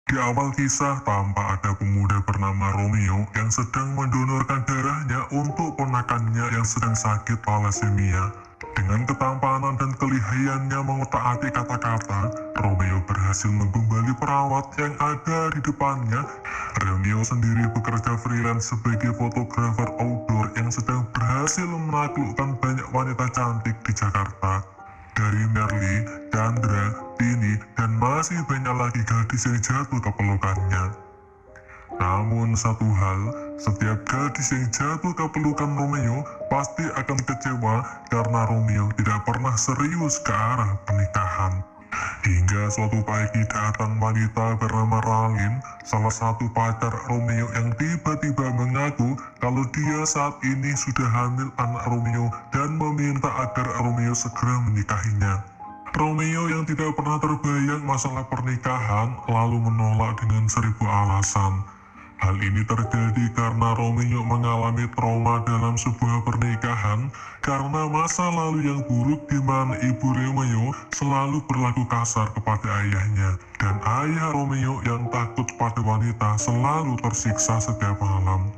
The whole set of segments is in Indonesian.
Di awal kisah tampak ada pemuda bernama Romeo yang sedang mendonorkan darahnya untuk ponakannya yang sedang sakit thalassemia. Dengan ketampanan dan kelihayannya mengotak-atik kata-kata, Romeo berhasil menggombali perawat yang ada di depannya. Romeo sendiri bekerja freelance sebagai fotografer outdoor yang sedang berhasil menaklukkan banyak wanita cantik di Jakarta. Dari Merly, Chandra, Tini, dan masih banyak lagi gadis yang jatuh ke pelukannya. Namun satu hal, setiap gadis yang jatuh ke pelukan Romeo pasti akan kecewa karena Romeo tidak pernah serius ke arah pernikahan. Hingga suatu pagi datang wanita bernama Ralin, salah satu pacar Romeo yang tiba-tiba mengaku kalau dia saat ini sudah hamil anak Romeo dan meminta agar Romeo segera menikahinya. Romeo yang tidak pernah terbayang masalah pernikahan lalu menolak dengan 1000 alasan. Hal ini terjadi karena Romeo mengalami trauma dalam sebuah pernikahan karena masa lalu yang buruk di mana ibu Romeo selalu berlaku kasar kepada ayahnya dan ayah Romeo yang takut pada wanita selalu tersiksa setiap malam.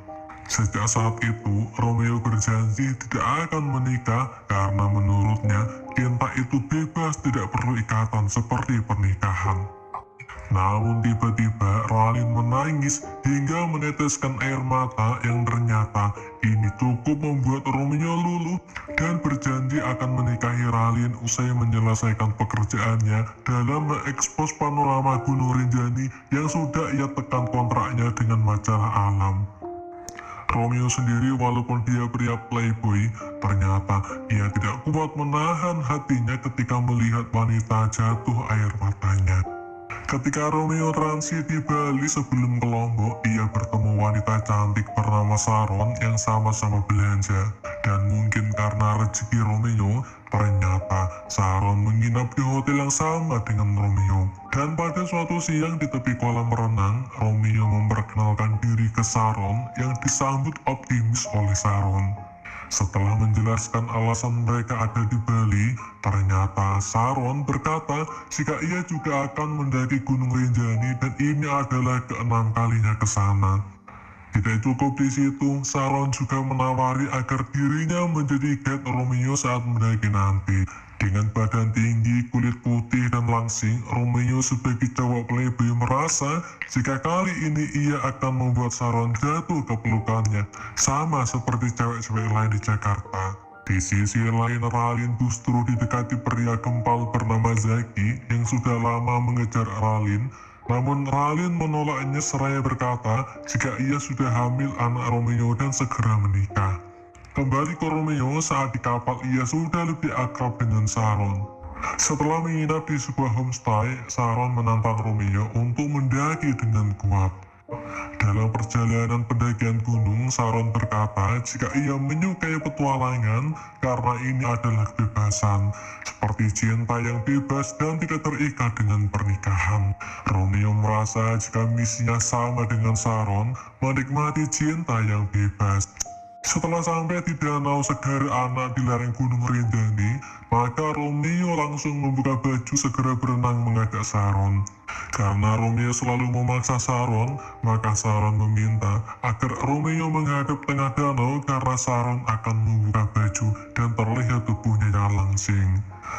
Sejak saat itu, Romeo berjanji tidak akan menikah karena menurutnya cinta itu bebas, tidak perlu ikatan seperti pernikahan. Namun tiba-tiba Ralin menangis hingga meneteskan air mata yang ternyata ini cukup membuat Romeo luluh dan berjanji akan menikahi Ralin usai menyelesaikan pekerjaannya dalam mengekspos panorama Gunung Rinjani yang sudah ia tekan kontraknya dengan majalah Alam. Romeo sendiri walaupun dia pria playboy, ternyata ia tidak kuat menahan hatinya ketika melihat wanita jatuh air matanya. Ketika Romeo transit di Bali sebelum ke Lombok, ia bertemu wanita cantik bernama Sharon yang sama-sama belanja. Dan mungkin karena rezeki Romeo, ternyata Sharon menginap di hotel yang sama dengan Romeo. Dan pada suatu siang di tepi kolam renang, Romeo memperkenalkan diri ke Sharon yang disambut optimis oleh Sharon. Setelah menjelaskan alasan mereka ada di Bali, ternyata Sharon berkata jika ia juga akan mendaki Gunung Rinjani dan ini adalah ke-6 kalinya ke sana. Tidak cukup di situ, Sharon juga menawari agar dirinya menjadi guide Romeo saat mendaki nanti. Dengan badan tinggi, kulit putih, dan langsing, Romeo sebagai cowok playboy merasa jika kali ini ia akan membuat Sharon jatuh ke pelukannya, sama seperti cewek-cewek lain di Jakarta. Di sisi lain, Ralin justru didekati pria gempal bernama Zaki yang sudah lama mengejar Ralin. Namun Ralin menolaknya seraya berkata jika ia sudah hamil anak Romeo dan segera menikah. Kembali ke Romeo, saat di kapal ia sudah lebih akrab dengan Sharon. Setelah menginap di sebuah homestay, Sharon menantang Romeo untuk mendaki dengan kuat. Dalam perjalanan pendakian gunung, Sharon berkata jika ia menyukai petualangan karena ini adalah kebebasan, seperti cinta yang bebas dan tidak terikat dengan pernikahan. Romeo merasa jika misinya sama dengan Sharon, menikmati cinta yang bebas. Setelah sampai di danau segar anak di lereng Gunung Rinjani, maka Romeo langsung membuka baju segera berenang mengajak Sharon. Karena Romeo selalu memaksa Sharon, maka Sharon meminta agar Romeo menghadap tengah danau karena Sharon akan membuka baju dan terlihat tubuhnya yang langsing.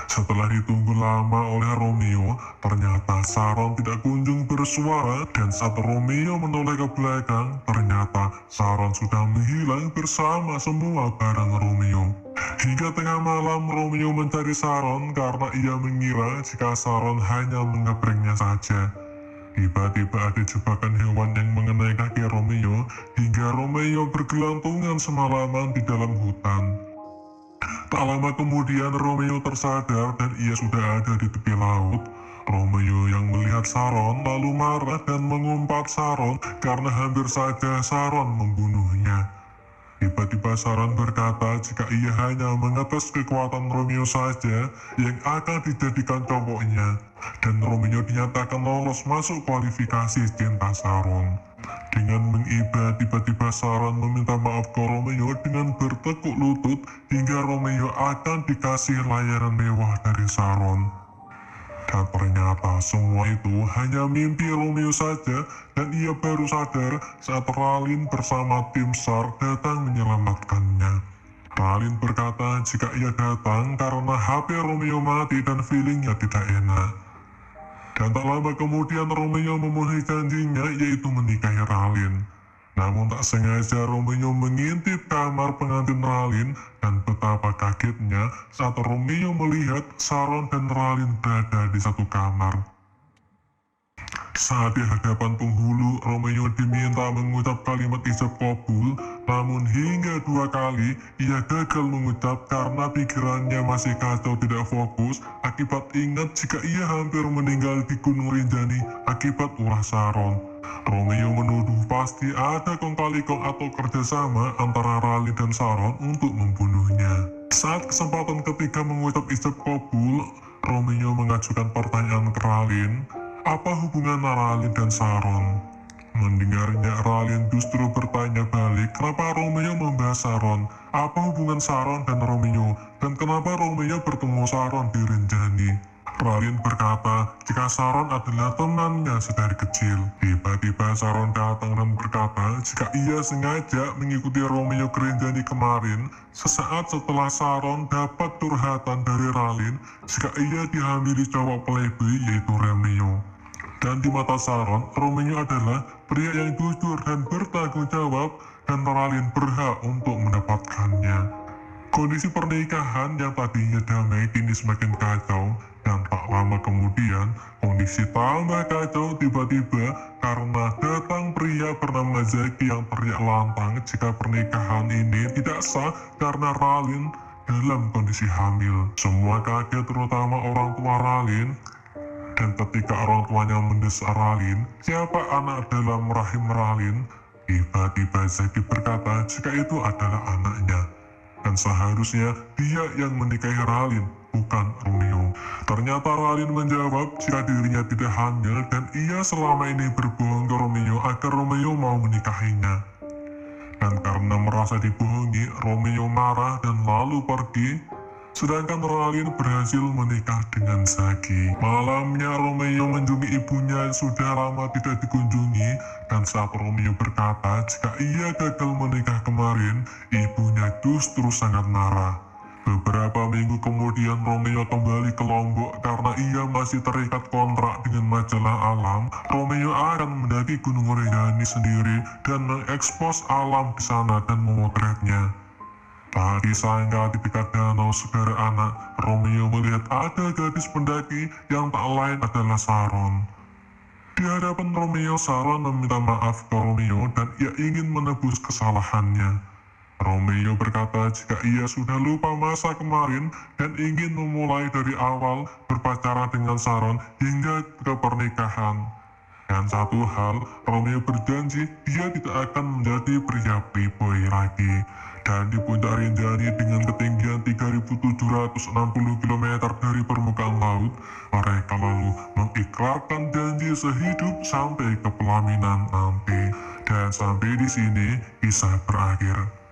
Setelah ditunggu lama oleh Romeo, ternyata Sharon tidak kunjung bersuara dan saat Romeo menoleh ke belakang, ternyata Sharon sudah menghilang bersama semua barang Romeo. Hingga tengah malam Romeo mencari Sharon karena ia mengira jika Sharon hanya mengeprengnya saja. Tiba-tiba ada jebakan hewan yang mengenai kaki Romeo hingga Romeo bergelantungan semalaman di dalam hutan. Tak lama kemudian Romeo tersadar dan ia sudah ada di tepi laut. Romeo yang melihat Sharon lalu marah dan mengumpat Sharon karena hampir saja Sharon membunuhnya. Tiba-tiba Sharon berkata jika ia hanya mengetes kekuatan Romeo saja yang akan dijadikan cowoknya, dan Romeo dinyatakan lolos masuk kualifikasi cinta Sharon. Dengan mengiba, tiba-tiba Sharon meminta maaf ke Romeo dengan bertekuk lutut hingga Romeo akan dikasih layanan mewah dari Sharon. Dan ternyata semua itu hanya mimpi Romeo saja, dan ia baru sadar saat Ralin bersama tim SAR datang menyelamatkannya. Ralin berkata jika ia datang karena HP Romeo mati dan feelingnya tidak enak. Dan tak lama kemudian Romeo memenuhi janjinya, yaitu menikahi Ralin. Namun tak sengaja Romeo mengintip kamar pengantin Ralin, dan betapa kagetnya saat Romeo melihat Sharon dan Ralin berada di satu kamar. Saat di hadapan penghulu, Romeo diminta mengucap kalimat ijab kabul, namun hingga 2 kali ia gagal mengucap karena pikirannya masih kacau tidak fokus akibat ingat jika ia hampir meninggal di Gunung Rinjani akibat ulah Sharon. Romeo menuduh pasti ada kong kali kong atau kerjasama antara Ralin dan Sharon untuk membunuhnya. Saat kesempatan ketiga mengucap ijab kabul, Romeo mengajukan pertanyaan ke Ralin, apa hubungan Ralin dan Sharon? Mendengarnya, Ralin justru bertanya balik kenapa Romeo membahas Sharon, apa hubungan Sharon dan Romeo, dan kenapa Romeo bertemu Sharon di Rinjani. Ralin berkata jika Sharon adalah temannya sedari kecil. Tiba-tiba Sharon datang dan berkata jika ia sengaja mengikuti Romeo ke Rinjani kemarin sesaat setelah Sharon dapat curhatan dari Ralin jika ia dihamili cowok playboy yaitu Romeo. Dan di mata Sharon, Romeo adalah pria yang jujur dan bertanggung jawab, dan Ralin berhak untuk mendapatkannya. Kondisi pernikahan yang tadinya damai kini semakin kacau, dan tak lama kemudian kondisi tambah kacau tiba-tiba karena datang pria bernama Zaki yang teriak lantang jika pernikahan ini tidak sah karena Ralin dalam kondisi hamil. Semua kaget terutama orang tua Ralin. Dan ketika orang tuanya mendesak Ralin, siapa anak dalam rahim Ralin? Tiba-tiba Zaki berkata jika itu adalah anaknya. Dan seharusnya dia yang menikahi Ralin, bukan Romeo. Ternyata Ralin menjawab jika dirinya tidak hamil dan ia selama ini berbohong ke Romeo agar Romeo mau menikahinya. Dan karena merasa dibohongi, Romeo marah dan lalu pergi. Sedangkan Ralin berhasil menikah dengan Zaki. Malamnya Romeo menjumpai ibunya yang sudah lama tidak dikunjungi, dan saat Romeo berkata jika ia gagal menikah kemarin, ibunya justru sangat marah. Beberapa minggu kemudian Romeo kembali ke Lombok karena ia masih terikat kontrak dengan majalah Alam. Romeo akan mendaki Gunung Rinjani sendiri dan mengekspos alam di sana dan memotretnya. Tak disangka di dekat danau saudara anak, Romeo melihat ada gadis pendaki yang tak lain adalah Sharon. Di hadapan Romeo, Sharon meminta maaf ke Romeo dan ia ingin menebus kesalahannya. Romeo berkata jika ia sudah lupa masa kemarin dan ingin memulai dari awal berpacaran dengan Sharon hingga ke pernikahan. Dan satu hal, Romeo berjanji dia tidak akan menjadi pria playboy lagi. Dan di puncak Rinjani dengan ketinggian 3.760 km dari permukaan laut, mereka lalu mengikrarkan janji sehidup sampai ke pelaminan nanti. Dan sampai di sini kisah berakhir.